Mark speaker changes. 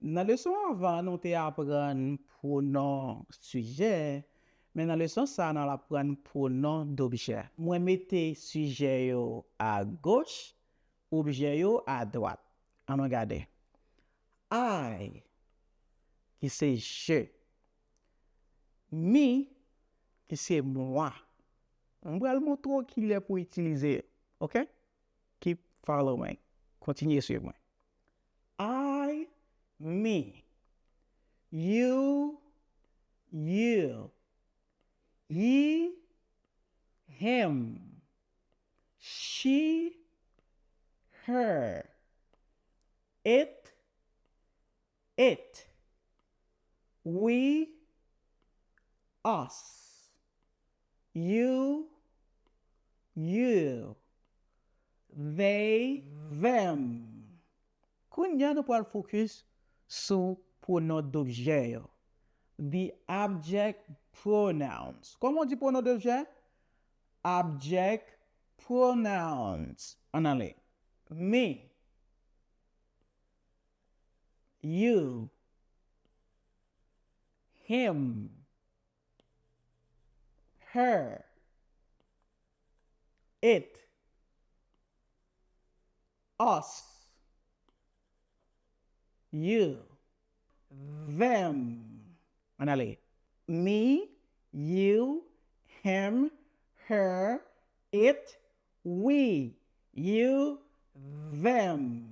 Speaker 1: Dans le leçon avant, nous t'apprendre pronom sujet, mais dans le leçon ça, nous apprendre pronom d'objet. Moi, mettez sujet yo à gauche, objet yo à droite. On regarde. I, qui c'est je. Me, qui c'est moi. On va le montrer qu'il est pour utiliser. OK? Keep following. Continuez suivre moi. I, me. You, he, him. She, her. It. We, us. You, they, them. Kounya nous pourrons focus sur pronom d'objet. The object pronouns. Comment on dit pronom d'objet? Object pronouns. En anglais. Me. You. Him. Her. It. Us. You. Them. En anglais. Me, you, him, her, it, we, you, them.